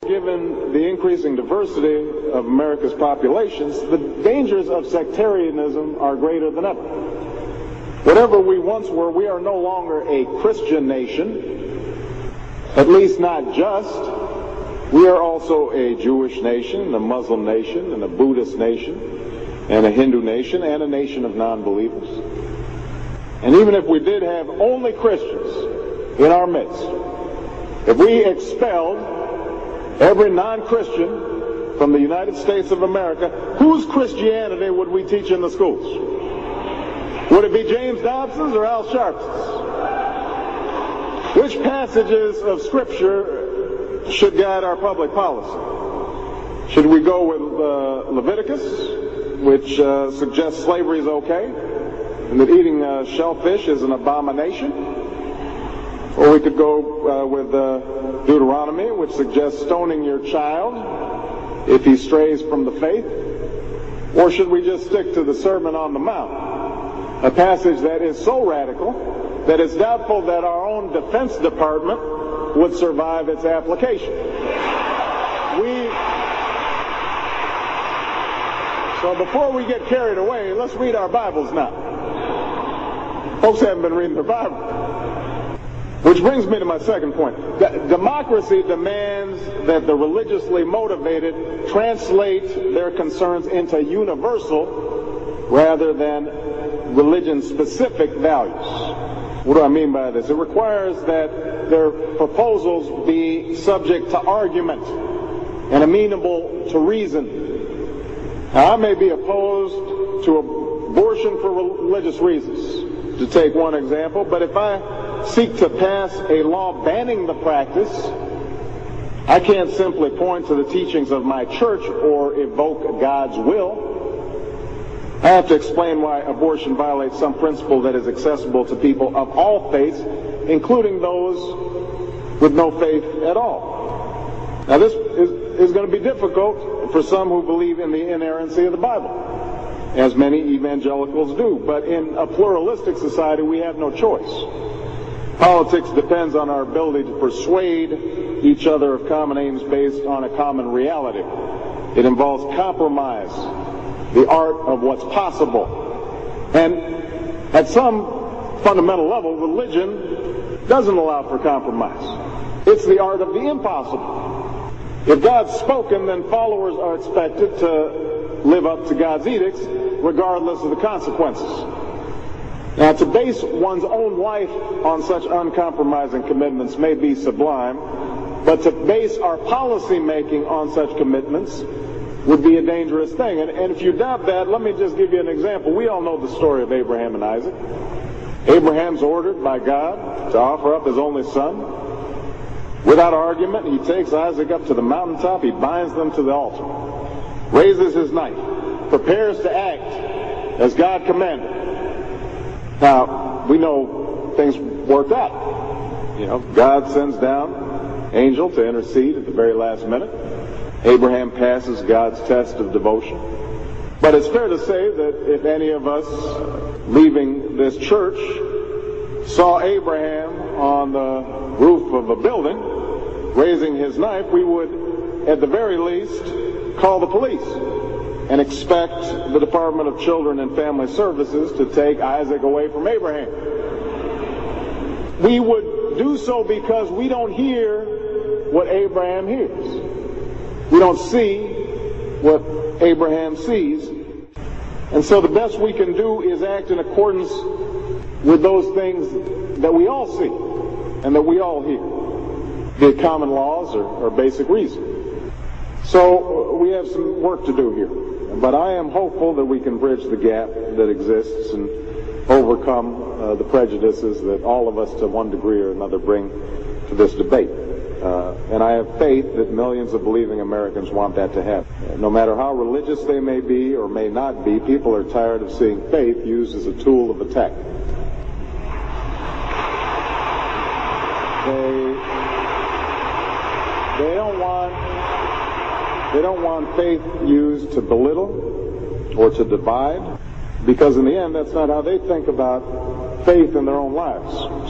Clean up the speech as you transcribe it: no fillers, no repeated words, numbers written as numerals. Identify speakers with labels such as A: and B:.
A: Given the increasing diversity of America's populations, the dangers of sectarianism are greater than ever. Whatever we once were, we are no longer a Christian nation, at least not just. We are also a Jewish nation, a Muslim nation, and a Buddhist nation, and a Hindu nation, and a nation of non-believers. And even if we did have only Christians in our midst, if we expelled every non-Christian from the United States of America, whose Christianity would we teach in the schools? Would it be James Dobson's or Al Sharpton's? Which passages of Scripture should guide our public policy? Should we go with Leviticus, which suggests slavery is okay, and that eating shellfish is an abomination? Or we could go with Deuteronomy, which suggests stoning your child if he strays from the faith. Or should we just stick to the Sermon on the Mount, a passage that is so radical that it's doubtful that our own Defense Department would survive its application? So before we get carried away, let's read our Bibles now. Folks haven't been reading their Bible. Which brings me to my second point. Democracy demands that the religiously motivated translate their concerns into universal rather than religion-specific values. What do I mean by this? It requires that their proposals be subject to argument and amenable to reason. Now, I may be opposed to abortion for religious reasons, to take one example, but if I seek to pass a law banning the practice, I can't simply point to the teachings of my church or evoke God's will. I have to explain why abortion violates some principle that is accessible to people of all faiths, including those with no faith at all. Now, this is going to be difficult for some who believe in the inerrancy of the Bible, as many evangelicals do. But in a pluralistic society, we have no choice. Politics depends on our ability to persuade each other of common aims based on a common reality. It involves compromise, the art of what's possible. And at some fundamental level, religion doesn't allow for compromise. It's the art of the impossible. If God's spoken, then followers are expected to live up to God's edicts, regardless of the consequences. Now, to base one's own life on such uncompromising commitments may be sublime, but to base our policy making on such commitments would be a dangerous thing. And if you doubt that, let me just give you an example. We all know the story of Abraham and Isaac. Abraham's ordered by God to offer up his only son. Without argument, he takes Isaac up to the mountaintop, he binds them to the altar, raises his knife, prepares to act as God commanded. Now, we know things worked out. You know, God sends down an angel to intercede at the very last minute. Abraham passes God's test of devotion. But it's fair to say that if any of us leaving this church saw Abraham on the roof of a building raising his knife, we would, at the very least, call the police and expect the Department of Children and Family Services to take Isaac away from Abraham. We would do so because we don't hear what Abraham hears. We don't see what Abraham sees. And so the best we can do is act in accordance with those things that we all see and that we all hear, be it common laws or basic reason. So we have some work to do here. But I am hopeful that we can bridge the gap that exists and overcome the prejudices that all of us to one degree or another bring to this debate. And I have faith that millions of believing Americans want that to happen. No matter how religious they may be or may not be, people are tired of seeing faith used as a tool of attack. They don't want faith used to belittle or to divide, because in the end, that's not how they think about faith in their own lives.